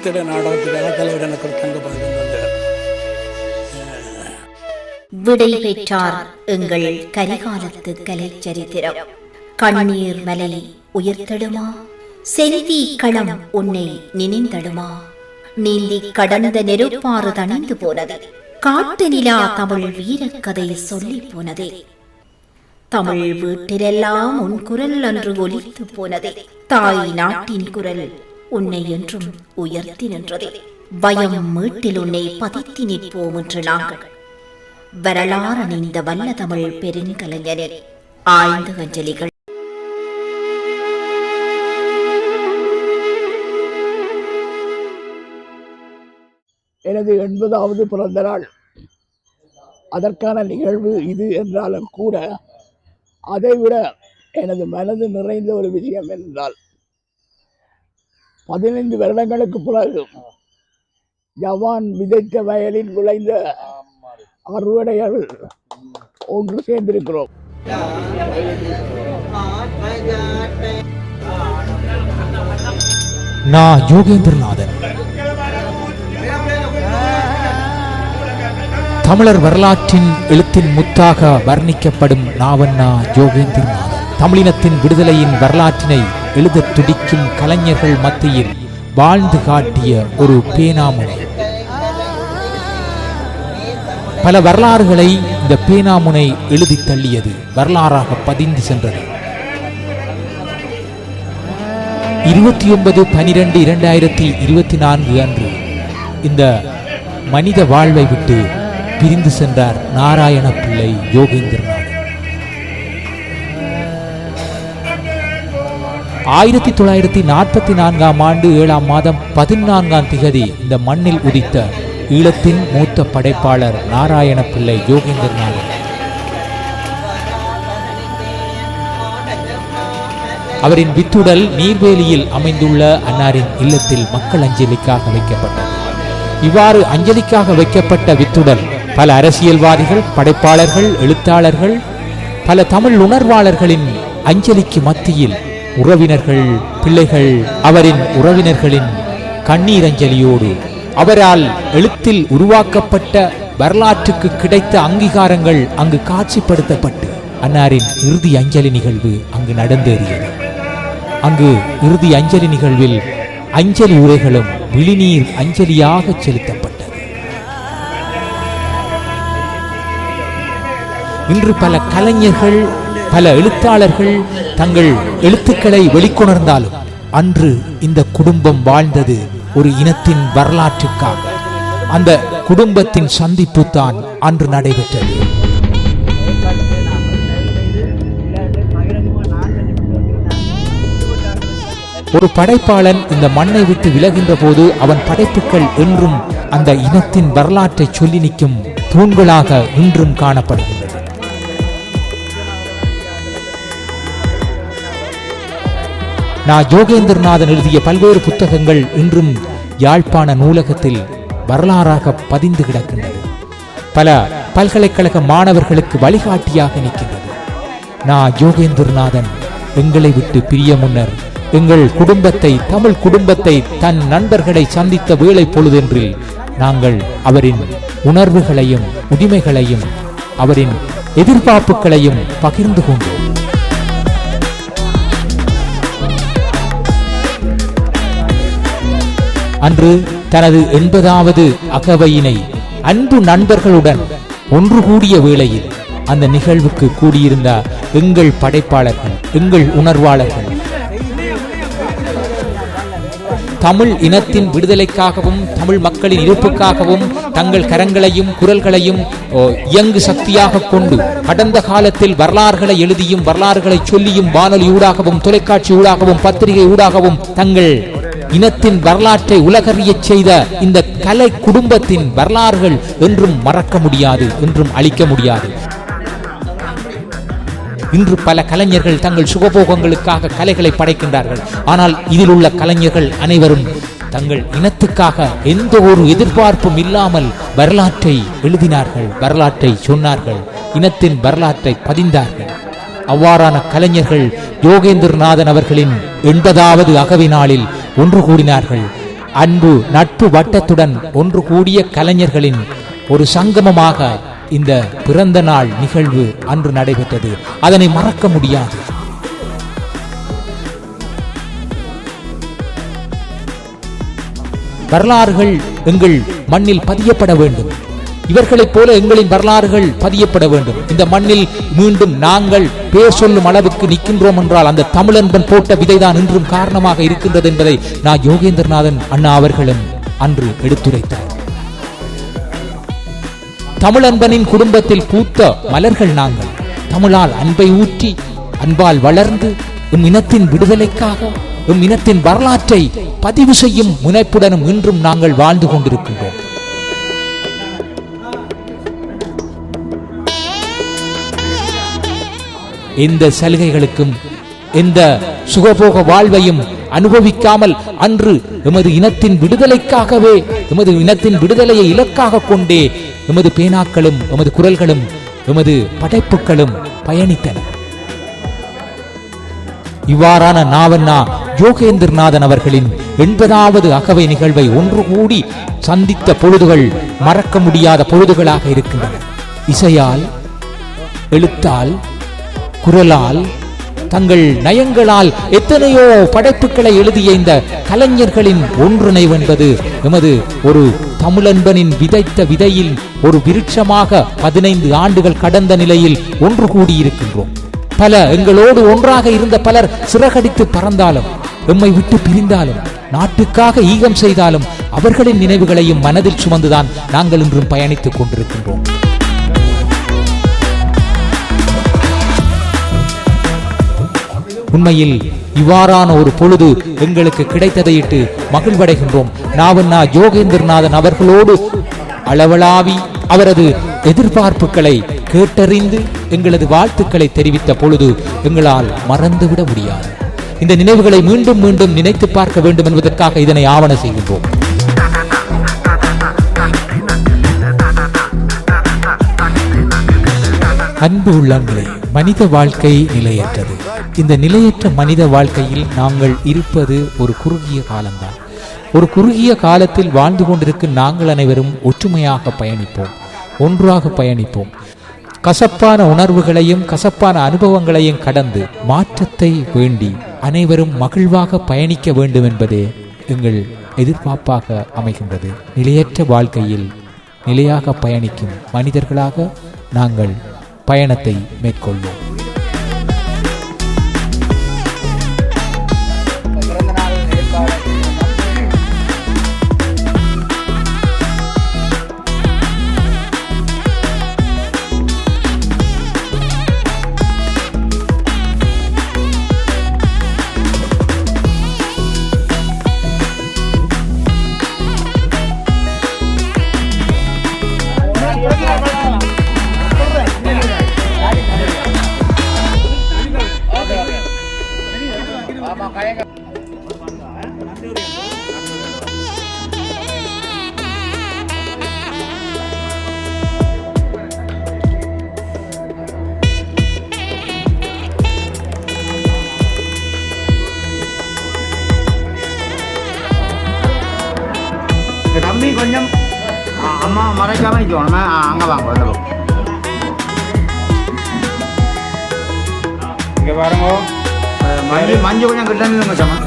விழித்திட நாடகத்துக்காக தலைவர் எனக்கு ஒரு தங்க பதக்கம் தந்தார். விடை பெற்றார் எங்கள் கரிகாலத்து கலைச்சரித்திரம். கண்ணீர் மலை உயர்த்தடுமா, செந்தி களம் உன்னை நினைந்தடுமா, நீந்தி கடந்த நெருப்பாறு தணிந்து போனது, காட்டு நிலா தமிழ் வீரக்கதை சொல்லி போனதே, தமிழ் வீட்டிலெல்லாம் உன் குரல் அன்று ஒலித்து போனதே, தாய் நாட்டின் குரல் உன்னை என்றும் உயர்த்தி நின்றதே, பயம் மீட்டில் உன்னை பதித்தி நிற்போம் என்று நாங்கள் வரலாறு அணிந்த வல்ல தமிழ் பெருங்கலைஞரே ஆய்ந்த அஞ்சலிகள். எனது 80வது பிறந்த நாள். அதற்கான நிகழ்வு இது என்றாலும் கூட அதைவிட எனது மனது நிறைந்த ஒரு விஷயம் என்றால் 15 வருடங்களுக்கு பிறகு ஜவான் விதைத்த வயலில் விளைந்த அறுவடைகள் ஒன்று சேர்ந்திருக்கிறோம். நான் யோகேந்திரநாதன். தமிழர் வரலாற்றின் எழுத்தின் முத்தாக வர்ணிக்கப்படும் நாவண்ணா யோகேந்திரநாதன் தமிழினத்தின் விடுதலையின் வரலாற்றினை எழுத துடிக்கும் கலைஞர்கள் மத்தியில் வாழ்ந்து காட்டிய ஒரு பேனாமுனை. பல வரலாறுகளை இந்த பேனாமுனை எழுதி தள்ளியது, வரலாறாக பதிந்து சென்றது. 29/12/2024 அன்று இந்த மனித வாழ்வை விட்டு பிரிந்து சென்றார் நாராயண பிள்ளை யோகேந்திரநாதன். 1944 ஆண்டு 7ஆம் மாதம் 14ஆம் திகதி இந்த மண்ணில் உதித்த ஈழத்தின் மூத்த படைப்பாளர் நாராயண பிள்ளை யோகேந்திரநாதன். அவரின் வித்துடல் நீர்வேலியில் அமைந்துள்ள அன்னாரின் இல்லத்தில் மக்கள் அஞ்சலிக்காக வைக்கப்பட்டது. இவ்வாறு அஞ்சலிக்காக வைக்கப்பட்ட வித்துடல் பல அரசியல்வாதிகள், படைப்பாளர்கள், எழுத்தாளர்கள், பல தமிழ் உணர்வாளர்களின் அஞ்சலிக்கு மத்தியில் உறவினர்கள், பிள்ளைகள், அவரின் உறவினர்களின் கண்ணீர் அஞ்சலியோடு அவரால் எழுத்தில் உருவாக்கப்பட்ட வரலாற்றுக்கு கிடைத்த அங்கீகாரங்கள் அங்கு காட்சிப்படுத்தப்பட்டு அன்னாரின் இறுதி அஞ்சலி நிகழ்வு அங்கு நடந்தேறியது. அங்கு இறுதி அஞ்சலி நிகழ்வில் அஞ்சலி உரைகளும் விழிநீர் அஞ்சலியாக செலுத்தப்பட்டது. இன்று பல கலைஞர்கள், பல எழுத்தாளர்கள் தங்கள் எழுத்துக்களை வெளிக்கொணர்ந்தாலும் அன்று இந்த குடும்பம் வாழ்ந்தது ஒரு இனத்தின் வரலாற்றுக்காக. அந்த குடும்பத்தின் சந்திப்பு தான் அன்று நடைபெற்றது. ஒரு படைப்பாளன் இந்த மண்ணை விட்டு விலகின்ற போது அவன் படைப்புகள் என்றும் அந்த இனத்தின் வரலாற்றை சொல்லி நிற்கும் தூண்களாக இன்றும் காணப்படுகின்றது. நான் யோகேந்திரநாதன் எழுதிய பல்வேறு புத்தகங்கள் இன்றும் யாழ்ப்பாண நூலகத்தில் வரலாறாக பதிந்து கிடக்கின்றது. பல பல்கலைக்கழக மாணவர்களுக்கு வழிகாட்டியாக நிற்கின்றது. நான் யோகேந்திரநாதன் எங்களை விட்டு பிரிய முன்னர் எங்கள் குடும்பத்தை, தமிழ் குடும்பத்தை, தன் நண்பர்களை சந்தித்த வேளை பொழுதென்றில் நாங்கள் அவரின் உணர்வுகளையும் உரிமைகளையும் அவரின் எதிர்பார்ப்புகளையும் பகிர்ந்து கொண்டோம். அன்று தனது 80வது அகவையினை அன்பு நண்பர்களுடன் ஒன்று கூடிய வேளையில் அந்த நிகழ்வுக்கு கூடியிருந்த எங்கள் படைப்பாளர்கள், எங்கள் உணர்வாளர்கள் தமிழ் இனத்தின் விடுதலைக்காகவும் தமிழ் மக்களின் இருப்புக்காகவும் தங்கள் கரங்களையும் குரல்களையும் இயங்கு சக்தியாக கொண்டு கடந்த காலத்தில் வரலாறுகளை எழுதியும் வரலாறுகளை சொல்லியும் வானொலி ஊடாகவும் தொலைக்காட்சி ஊடாகவும் பத்திரிகை ஊடாகவும் தங்கள் இனத்தின் வரலாற்றை உலகறிய செய்த இந்த கலை குடும்பத்தின் வரலாறுகள் என்றும் மறக்க முடியாது, என்றும் அழிக்க முடியாது. இன்று பல கலைஞர்கள் தங்கள் சுகபோகங்களுக்காக கலைகளை படைக்கின்றார்கள். ஆனால் இதில் உள்ள கலைஞர்கள் அனைவரும் தங்கள் இனத்துக்காக எந்த ஒரு எதிர்பார்ப்பும் இல்லாமல் வரலாற்றை எழுதினார்கள், வரலாற்றை சொன்னார்கள், இனத்தின் வரலாற்றை பதிந்தார்கள். அவ்வாறான கலைஞர்கள் யோகேந்திரநாதன் அவர்களின் 80வது அகவை நாளில் ஒன்று கூடினார்கள். அன்பு நட்பு வட்டத்துடன் ஒன்று கூடிய கலைஞர்களின் ஒரு சங்கமமாக இந்த பிறந்த நாள் நிகழ்வு அன்று நடைபெற்றது. அதனை மறக்க முடியாது. வரலாறுகள் எங்கள் மண்ணில் பதியப்பட வேண்டும். இவர்களைப் போல எங்களின் வரலாறுகள் பதியப்பட வேண்டும். இந்த மண்ணில் மீண்டும் நாங்கள் பேர் சொல்லும் அளவுக்கு நிற்கின்றோம் என்றால் அந்த தமிழன்பன் போட்ட விதைதான் இன்றும் காரணமாக இருக்கின்றது என்பதை நான் யோகேந்திரநாதன் அண்ணா அவர்களும் அன்று எடுத்துரைத்தார். தமிழன்பனின் குடும்பத்தில் பூத்த மலர்கள் நாங்கள். தமிழால் அன்பை ஊற்றி அன்பால் வளர்ந்து எம் இனத்தின் விடுதலைக்காக எம் இனத்தின் வரலாற்றை பதிவு செய்யும் முனைப்புடனும் இன்றும் நாங்கள் வாழ்ந்து கொண்டிருக்கின்றோம். எந்த சலுகைகளுக்கும் எந்த சுகபோக வாழ்வையும் அனுபவிக்காமல் அன்று எமது இனத்தின் விடுதலைக்காகவே எமது இனத்தின் விடுதலையை இலக்காக கொண்டே எமது பேனாக்களும் எமது குரல்களும் எமது படைப்புகளும் பயணித்தன. இவ்வாறான நாவண்ணா யோகேந்திரநாதன் அவர்களின் 80வது அகவை நிகழ்வை ஒன்று கூடி சந்தித்த பொழுதுகள் மறக்க முடியாத பொழுதுகளாக இருக்கின்றன. இசையால், எழுத்தால், குரலால், தங்கள் நயங்களால் எத்தனையோ படைப்புகளை எழுதிய இந்த கலைஞர்களின் ஒன்றிணைவு என்பது எமது ஒரு தமிழன்பனின் விதைத்த விதையில் ஒரு விருட்சமாக 15 ஆண்டுகள் கடந்த நிலையில் ஒன்று கூடியிருக்கின்றோம். பல எங்களோடு ஒன்றாக இருந்த பலர் சிறகடித்து பறந்தாலும், எம்மை விட்டு பிரிந்தாலும், நாட்டுக்காக ஈகம் செய்தாலும் அவர்களின் நினைவுகளையும் மனதில் சுமந்துதான் நாங்கள் இன்றும் பயணித்துக் கொண்டிருக்கின்றோம். உண்மையில் இவ்வாறான ஒரு பொழுது எங்களுக்கு கிடைத்ததையிட்டு மகிழ்வடைகின்றோம். நாவண்ணா யோகேந்திரநாதன் அவர்களோடு அளவளாவி அவரது எதிர்பார்ப்புகளை கேட்டறிந்து எங்களது வாழ்த்துக்களை தெரிவித்த பொழுது எங்களால் மறந்துவிட முடியாது. இந்த நினைவுகளை மீண்டும் மீண்டும் நினைத்து பார்க்க வேண்டும் என்பதற்காக இதனை ஆவண செய்கின்றோம். அன்பு உள்ளங்களே, மனித வாழ்க்கை நிலையற்றது. இந்த நிலையற்ற மனித வாழ்க்கையில் நாங்கள் இருப்பது ஒரு குறுகிய காலம்தான். ஒரு குறுகிய காலத்தில் வாழ்ந்து கொண்டிருக்கும் நாங்கள் அனைவரும் ஒற்றுமையாக பயணிப்போம், ஒன்றாக பயணிப்போம். கசப்பான உணர்வுகளையும் கசப்பான அனுபவங்களையும் கடந்து மாற்றத்தை வேண்டி அனைவரும் மகிழ்வாக பயணிக்க வேண்டும் என்பதே எங்கள் எதிர்பார்ப்பாக அமைகின்றது. நிலையற்ற வாழ்க்கையில் நிலையாக பயணிக்கும் மனிதர்களாக நாங்கள் பயணத்தை மேற்கொள்வோம். தம்பி கொஞ்சம் அம்மா மறைக்காம நிற்கணும். அங்கே வாங்க, இங்கே பாருங்க. மஞ்சள் கொஞ்சம் கிட்ட நில்லுங்க சம்மா.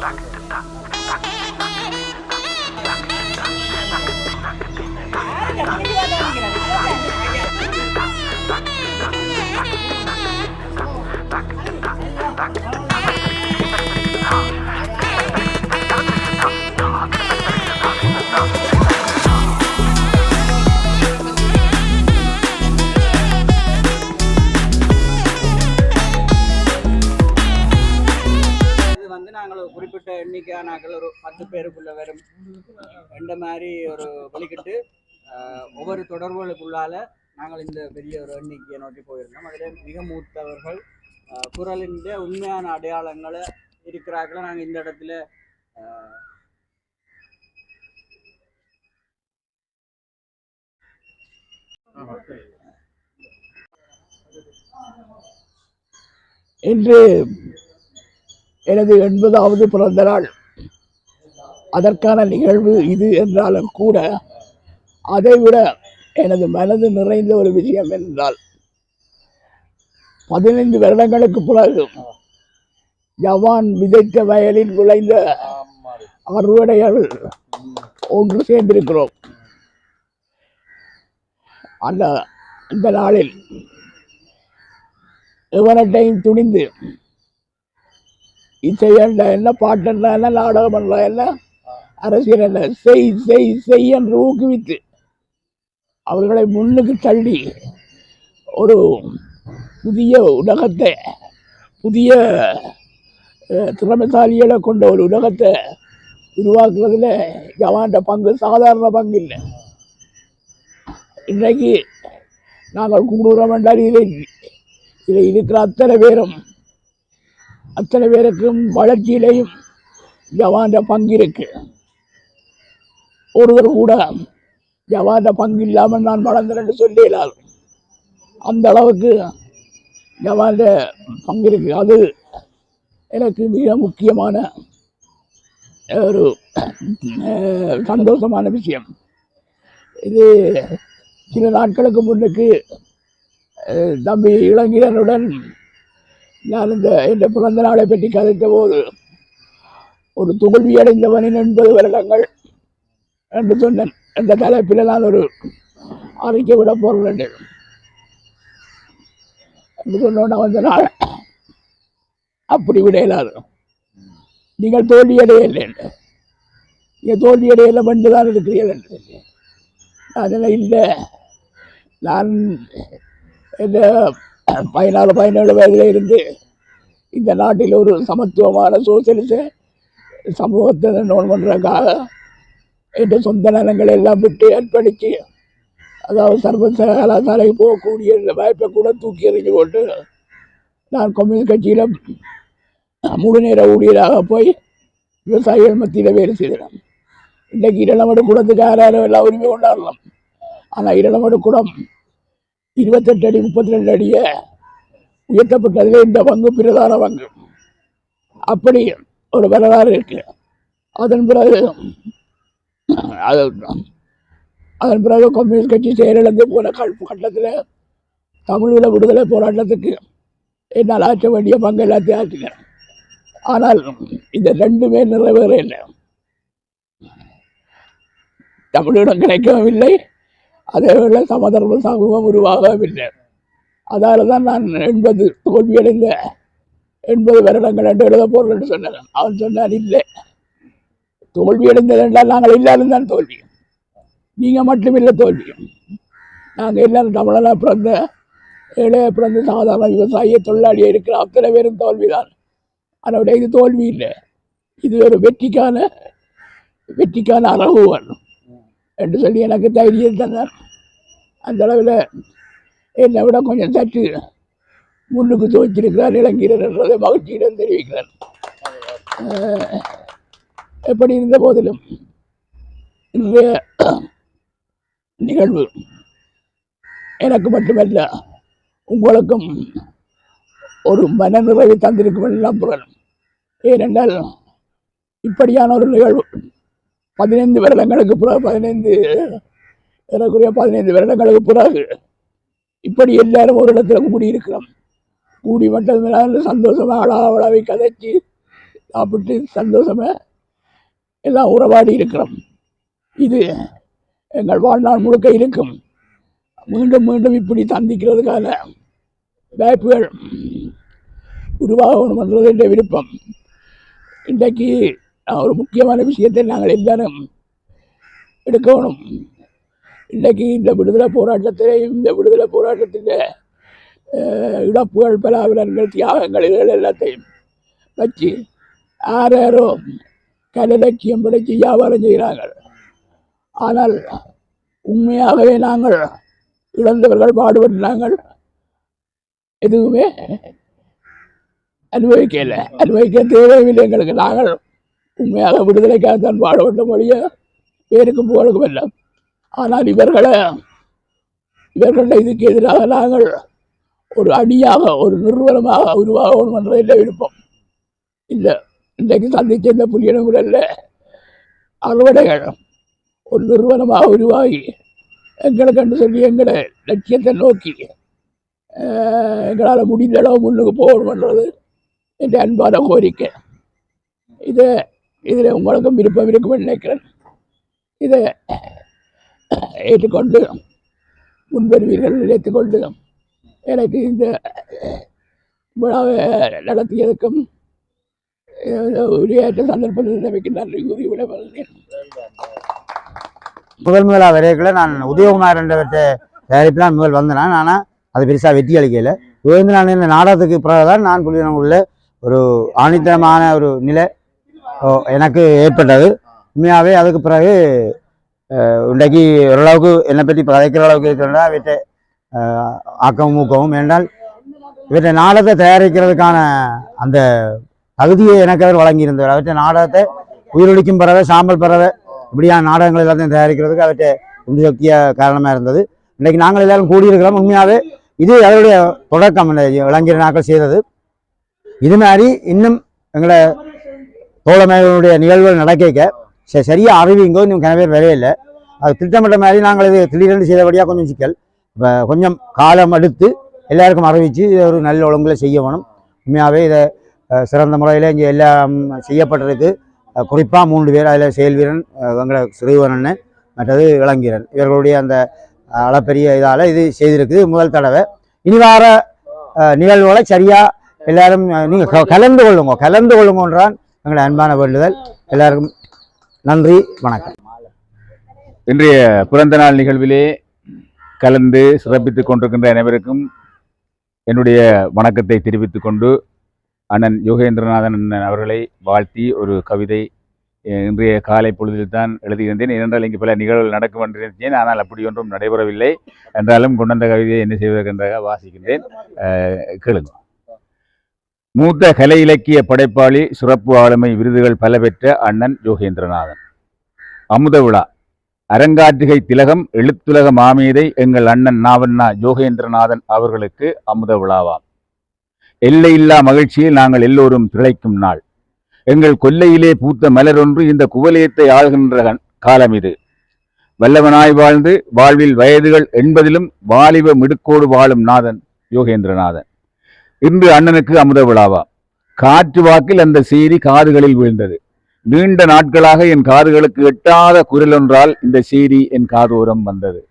இது வந்து நாங்கள் ஒரு குறிப்பிட்ட எண்ணிக்கையானாக்கள் ஒரு 10 பேருக்குள்ள வரும் என்ற மாதிரி ஒரு வழிகிட்டு ஒவ்வொரு தொடர்புகளுக்குள்ளால நாங்கள் இந்த பெரிய ஒரு எண்ணிக்கையை நோக்கி போயிருந்தோம். அதில் மிக மூத்தவர்கள் குரலின் உண்மையான அடையாளங்களை இருக்கிறார்கள். நாங்கள் இந்த இடத்துல இன்று எனது 80வது பிறந்த நாள். அதற்கான நிகழ்வு இது என்றாலும் கூட அதைவிட எனது மனது நிறைந்த ஒரு விஷயம் என்றால் 15 வருடங்களுக்கு பிறகு ஜவான் விதைத்த வயலில் விளைந்த அறுவடைகள் ஒன்று சேர்ந்திருக்கிறோம். அந்த நாளில் எவனட்டையும் துணிந்து இசையண்ட என்ன, பாட்டென்ற என்ன, நாடகம் என்ற என்ன, அரசியல் என்ன, செய் செய் செய் என்று ஊக்குவித்து அவர்களை முன்னுக்கு தள்ளி ஒரு புதிய உலகத்தை, புதிய திறமைசாலிகளை கொண்ட ஒரு உலகத்தை உருவாக்குறதுல ஜவான்ட பங்கு சாதாரண பங்கு இல்லை. இன்றைக்கு நாங்கள் கூடுறோம் என்றால் இதில் இருக்கிற அத்தனை பேருக்கும் வளர்ச்சியிலையும் ஜவான்ட பங்கு இருக்கு. ஒருவர் கூட ஜவான்ட பங்கு இல்லாமல் நான் வளர்ந்தேன் சொல்ல இயலாது. அந்த அளவுக்கு ஜவான்ட பங்கு இருக்கு. அது எனக்கு மிக முக்கியமான ஒரு சந்தோஷமான விஷயம். இது சில நாட்களுக்கு முன்னுக்கு தம்பி இளைஞருடன் நான் இந்த பிறந்த நாளை பற்றி கதைத்த போது ஒரு தோல்வியடைந்தவனின் 80 வருடங்கள் என்று சொன்னேன். என்ற தலைப்பில் நான் ஒரு அறிக்கை விட போறேன் என்று சொன்னோன்னா அந்த நாள் அப்படி விட இயலாது. நீங்கள் தோல்வியடையலை, நீங்கள் தோல்வியடையில மட்டும்தான் இருக்கிறீர்கள் என்று அதில் இல்லை. நான் இந்த 16-17 வயதில் இருந்து இந்த நாட்டில் ஒரு சமத்துவமான சோசியலிச சமூகத்தை நோன் பண்ணுறதுக்காக என் சொந்த நலங்களை எல்லாம் விட்டு அர்ப்பணித்து, அதாவது சர்வதேச கலாசாலைக்கு போகக்கூடிய வாய்ப்பை கூட தூக்கி எறிஞ்சு போட்டு நான் கம்யூனிஸ்ட் கட்சியில் முழு நேர ஊழியராக போய் விவசாயிகள் மத்தியில் வேலை செய்தேன். இன்றைக்கு இரளமடு கூடத்துக்கு யாரும் எல்லாம் உரிமை கொண்டாடலாம். ஆனால் இரளமடு கூடம் 28 அடி 32 அடியை உயர்த்தப்பட்டதில் இந்த பங்கு பிரதான பங்கு. அப்படி ஒரு வரலாறு இருக்கு. அதன் பிறகு கம்யூனிஸ்ட் கட்சி செயலிழந்து போன கட்டத்தில் தமிழீழ விடுதலை போராட்டத்துக்கு என்னால் ஆற்ற வேண்டிய பங்கு எல்லாத்தையும் ஆற்றினேன். ஆனால் இந்த ரெண்டுமே நிறைவேற இல்லை. தமிழிடம் கிடைக்கவும் இல்லை, அதேவேளை சமதர்ம சமூகம் உருவாகவும் இல்லை. அதால தான் நான் 80 தோல்வியடைந்த 80 வருடங்கள் என்று எழுத போறேன் என்று சொன்னேன். அவன் சொன்னான், இல்லை, தோல்வியடைந்தது என்றால் நாங்கள் எல்லாரும் தான் தோல்வி, நீங்கள் மட்டும் இல்லை தோல்வி. நாங்கள் எல்லாரும் தமிழனாக பிறந்த ஏழைய பிறந்த சாதாரண விவசாய தொழிலாளியாக இருக்கிற அத்தனை பேரும் தோல்விதான். அதனுடைய இது தோல்வி இல்லை, இது ஒரு வெற்றிக்கான அளவுகள் என்று சொல்லி எனக்கு தைரியம் தந்தார். அந்த அளவில் என்னை விட கொஞ்சம் சற்று முன்னுக்கு துவச்சிருக்கிறார் இளைஞர் என்றதை மகிழ்ச்சியிடம் தெரிவிக்கிறார். எப்படி இருந்த போதிலும் இன்றைய நிகழ்வு எனக்கு மட்டுமல்ல உங்களுக்கும் ஒரு மன நிறைவை தந்திருக்கும் என்று நம்புகிறேன். ஏனென்றால் இப்படியான ஒரு நிகழ்வு 15 வருடங்களுக்கு பிறகு 15 வருடங்களுக்கு பிறகு இப்படி எல்லாரும் ஒரு இடத்துல கூடியிருக்கிறோம். கூடி மட்டும் சந்தோஷமாக அழாவளாவை கதைச்சு சாப்பிட்டு சந்தோஷமாக எல்லாம் உறவாடி இருக்கிறோம். இது எங்கள் வாழ்நாள் முழுக்க இருக்கும். மீண்டும் மீண்டும் இப்படி சந்திக்கிறதுக்கான வாய்ப்புகள் உருவாகணும் என்றது என்ற விருப்பம். இன்றைக்கு ஒரு முக்கியமான விஷயத்தை நாங்கள் எல்லாரும் எடுக்கணும். இன்றைக்கு இந்த விடுதலை போராட்டத்திலையும் இந்த விடுதலை போராட்டத்தின் இழப்புகள், பலாவிலங்கள், தியாகங்கள் இதுகள் எல்லாத்தையும் வச்சு யாரோ கலலட்சியம் படைத்து வியாபாரம் செய்கிறார்கள். ஆனால் உண்மையாகவே நாங்கள் இழந்தவர்கள், பாடுபட்டு நாங்கள் எதுவுமே அனுபவிக்க தேவையில்லை எங்களுக்கு. நாங்கள் உண்மையாக விடுதலைக்காகத்தான் பாடுபட்ட மொழிய பேருக்கும் புகழுக்கும் இல்லை. ஆனால் இவர்களை இதுக்கு எதிராக நாங்கள் ஒரு அணியாக, ஒரு நிறுவனமாக உருவாகணும் என்ற இல்லை விருப்பம் இல்லை. இன்றைக்கு சந்திச்ச இந்த புலியினங்களில் அறுவடைகள் ஒரு நிறுவனமாக உருவாகி எங்களுக்கு சொல்லி எங்களை லட்சியத்தை நோக்கி எங்களால் முடிந்த அளவு முன்னுக்கு போகணுன்றது என்ற அன்பான கோரிக்கை. இதில் உங்களுக்கும் விருப்பம் இருக்கும்னு நினைக்கிறேன். இதை ஏற்றுக்கொண்டு முன்வருவீர்கள் ஏற்றுக்கொண்டு எனக்கு இந்த விழாவை நடத்தியதுக்கும் உரையாற்ற சந்தர்ப்பத்தில் நமக்கு நன்றி கூறி விடைபெறுகிறேன். முதலா வரைகளை நான் உதயகுமார் என்றவற்றை தயாரிப்பு தான் முதல் வந்தேன். ஆனால் அது பெருசாக வெற்றி அளிக்கலை. நான் இந்த நாடகத்துக்கு பிறகு தான் நான் புலியினங்குள்ள ஒரு ஆணித்தனமான ஒரு நிலை எனக்கு ஏற்பட்டது. உண்மையாகவே அதுக்கு பிறகு இன்றைக்கு ஓரளவுக்கு என்னை பற்றி கதைக்கிற அளவுக்கு இருக்கிறதா இவற்றை ஆக்கவும் ஊக்கவும். என்றால் இவற்றை நாடகத்தை தயாரிக்கிறதுக்கான அந்த தகுதியை எனக்கு அவர் வழங்கியிருந்தவர். அவற்றை நாடகத்தை உயிரொலிக்கும் பறவை, சாம்பல் பறவை, இப்படியான நாடகங்கள் எல்லாத்தையும் தயாரிக்கிறதுக்கு அவற்றை உந்து சக்தியாக காரணமாக இருந்தது. இன்றைக்கு நாங்கள் எல்லாரும் கூடியிருக்கிறோம். உண்மையாகவே இது அவருடைய தொடக்கம். இளைஞர் நாட்கள் செய்தது இது மாதிரி இன்னும் எங்களை தோழமைகளுடைய நிகழ்வுகள் நடக்க சரியாக அறிவிங்கோ. இன்னும் கன பேர் வரையில்லை. அது திட்டமிட்ட மாதிரி நாங்கள் இது திடீரென்று செய்தபடியாக கொஞ்சம் சிக்கல். இப்போ கொஞ்சம் காலம் எடுத்து எல்லாருக்கும் அறிவித்து இதை ஒரு நல்ல ஒழுங்கில் செய்ய வேணும். உண்மையாகவே இதை சிறந்த முறையில் இங்கே எல்லாம் செய்யப்பட்டிருக்கு. குறிப்பாக 3 பேர், அதில் செயல்வீரன், எங்களை சிறுவனன், மற்றது இளங்கீரன், இவர்களுடைய அந்த அளப்பெரிய இதால் இது செய்திருக்குது முதல் தடவை. இனி வார நிகழ்வுகளை சரியாக எல்லாரும் நீங்கள் கலந்து கொள்ளுங்கன்றான் எங்களுடைய அன்பான வேண்டுதல். எல்லாருக்கும் நன்றி, வணக்கம். இன்றைய பிறந்த நாள் நிகழ்விலே கலந்து சிறப்பித்துக் கொண்டிருக்கின்ற அனைவருக்கும் என்னுடைய வணக்கத்தை தெரிவித்துக் கொண்டு அண்ணன் யோகேந்திரநாதன் அவர்களை வாழ்த்தி ஒரு கவிதை இன்றைய காலை பொழுதில் தான் எழுதுகின்றேன். ஏனென்றால் இங்கு பல நிகழ்வுகள் நடக்கும் என்று நினைத்தேன். ஆனால் அப்படி ஒன்றும் நடைபெறவில்லை. என்றாலும் கொண்ட கவிதையை என்ன செய்வதற்கென்றாக வாசிக்கின்றேன். கேளுங்க. மூத்த கலை இலக்கிய படைப்பாளி, சிறப்பு ஆளுமை விருதுகள் பல பெற்ற அண்ணன் யோகேந்திரநாதன். அமுத விழா அரங்காற்றுகை திலகம் எழுத்துலக மாமேதை எங்கள் அண்ணன் நாவண்ணா யோகேந்திரநாதன் அவர்களுக்கு அமுத விழாவாம். எல்லையில்லா மகிழ்ச்சியில் நாங்கள் எல்லோரும் திளைக்கும் நாள். எங்கள் கொல்லையிலே பூத்த மலர் ஒன்று இந்த குவலயத்தை ஆள்கின்ற காலம் இது. வல்லவனாய் வாழ்ந்து வாழ்வில் வயதுகள் 80 வாலிப மிடுக்கோடு வாழும் நாதன் யோகேந்திரநாதன். இன்று அண்ணனுக்கு அமுத விழாவாம். காற்று வாக்கில் அந்த செய்தி காதுகளில் வீழ்ந்தது. நீண்ட நாட்களாக என் காதுகளுக்கு எட்டாத குரல் ஒன்றால் இந்த செய்தி என் காதோரம் வந்தது.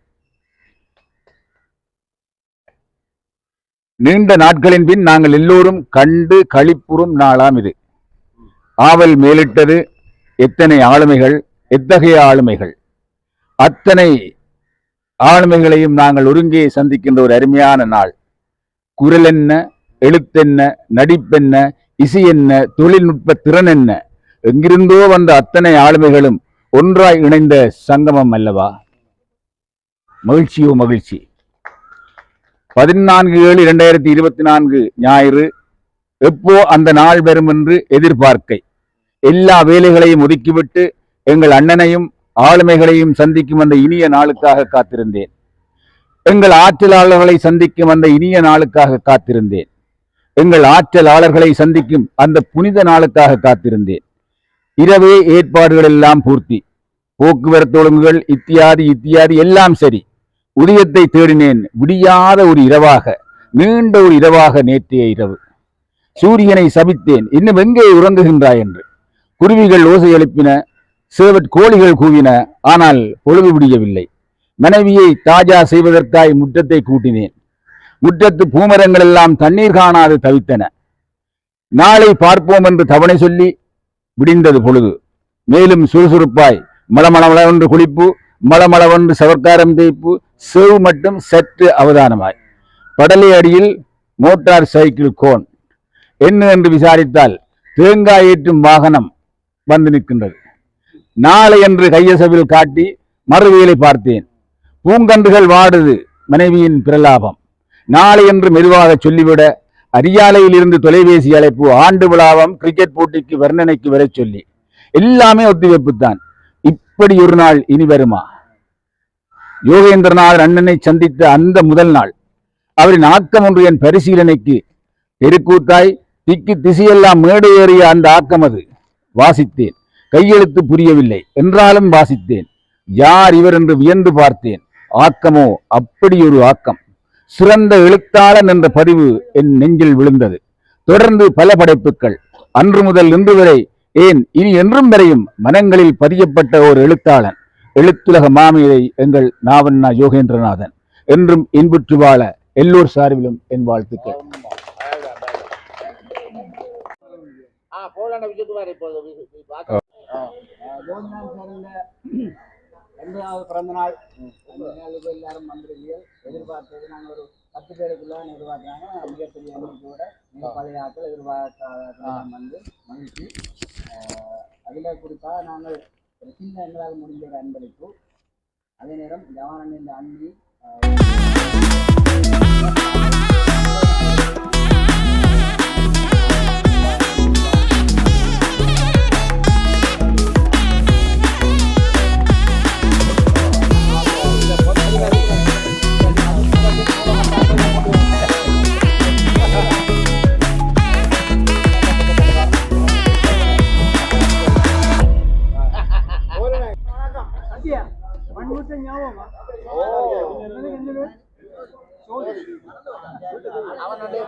நீண்ட நாட்களின் பின் நாங்கள் எல்லோரும் கண்டு களிப்புறும் நாளாம் இது. ஆவல் மேலிட்டது. எத்தனை ஆளுமைகள், எத்தகைய ஆளுமைகள்! அத்தனை ஆளுமைகளையும் நாங்கள் ஒருங்கே சந்திக்கின்ற ஒரு அருமையான நாள். குரல் என்ன, எழுத்தென்ன, நடிப்பென்ன, இசை என்ன, தொழில்நுட்ப திறன் என்ன, எங்கிருந்தோ வந்த அத்தனை ஆளுமைகளும் ஒன்றாய் இணைந்த சங்கமம் அல்லவா? மகிழ்ச்சியோ மகிழ்ச்சி. 14/7/2024 ஞாயிறு. எப்போ அந்த நாள் வரும் என்று எதிர்பார்க்கை. எல்லா வேலைகளையும் ஒதுக்கிவிட்டு எங்கள் அண்ணனையும் ஆளுமைகளையும் சந்திக்கும் அந்த இனிய நாளுக்காக காத்திருந்தேன். எங்கள் ஆற்றலாளர்களை சந்திக்கும் அந்த இனிய நாளுக்காக காத்திருந்தேன். எங்கள் ஆற்றலாளர்களை சந்திக்கும் அந்த புனித நாளுக்காக காத்திருந்தேன். இரவே ஏற்பாடுகள் எல்லாம் பூர்த்தி. போக்குவரத்து ஒழுங்குகள் இத்தியாதி எல்லாம் சரி. உதயத்தை தேடினேன். விடியாத ஒரு இரவாக, நீண்ட ஒரு இரவாக நேற்றைய இரவு. சூரியனை சபித்தேன், இன்னும் எங்கே உறங்குகின்றாய் என்று. குருவிகள் ஓசை எழுப்பின, சேவற் கோழிகள் கூவின, ஆனால் பொழுது விடியவில்லை. மனைவியை தாஜா செய்வதற்காய் முற்றத்தை கூட்டினேன். முற்றத்து பூமரங்கள் எல்லாம் தண்ணீர் காணாது தவித்தன. நாளை பார்ப்போம் என்று தவணை சொல்லி விடிந்தது பொழுது. மேலும் சுறுசுறுப்பாய் மளமளவென்று குளிப்பு, மளமளவென்று சவர்க்காரம் தேய்ப்பு, செவு மட்டும் சற்று அவதானமாய். படலை அடியில் மோட்டார் சைக்கிள் கோன் என்ன என்று விசாரித்தால் தேங்காய் ஏற்றும் வாகனம் வந்து நிற்கின்றது. நாளை என்று கையசவில் காட்டி மறுவேலை பார்த்தேன். பூங்கன்றுகள் வாடுது, மனைவியின் பிரலாபம். நாளை என்று மெதுவாக சொல்லிவிட அரியாலையில் இருந்து தொலைபேசி அழைப்பு, ஆண்டு விழாவம், கிரிக்கெட் போட்டிக்கு வர்ணனைக்கு வர சொல்லி. எல்லாமே ஒத்திவைப்புத்தான். இப்படி ஒரு நாள் இனி வருமா? யோகேந்திரநாதன் அண்ணனை சந்தித்த அந்த முதல் நாள் அவரின் ஆக்கம் ஒன்று என் பரிசீலனைக்கு. தெருக்கூத்தாய் திக்கு திசையெல்லாம் மேடை ஏறிய அந்த ஆக்கம் அது. வாசித்தேன். கையெழுத்து புரியவில்லை என்றாலும் வாசித்தேன். யார் இவர் என்று வியந்து பார்த்தேன். ஆக்கமோ அப்படி ஒரு ஆக்கம். சிறந்த எழுத்தாளன் என்ற பதிவு என் நெஞ்சில் விழுந்தது. தொடர்ந்து பல படைப்புகள், அன்று முதல் இன்று வரை, ஏன் இனி என்றும் வரையும் மனங்களில் பதியப்பட்ட ஒரு எழுத்தாளன். எழுத்துலக மாமேதை எங்கள் நாவண்ணா யோகேந்திரநாதன். என்றும் இன்புற்று வாழ எல்லோர் சார்பிலும் என் வாழ்த்துக்கள். ரெண்டாவது பிறந்த நாள் எல்லாரும் வந்துருக்கீர்கள். எதிர்பார்த்தது நாங்கள் ஒரு 10 பேருக்குள்ள எதிர்பார்த்தாங்க. மிகப்பெரிய எண்ணிக்கையோட பழைய ஆட்கள் எதிர்பார்த்த வந்து மகிழ்ச்சி. அதில் குறிப்பாக நாங்கள் ஒரு சின்ன எங்களால் முடிஞ்ச ஒரு அன்பளிப்பு. அதே நேரம் ஜவான் இந்த அன்பி அவனுடைய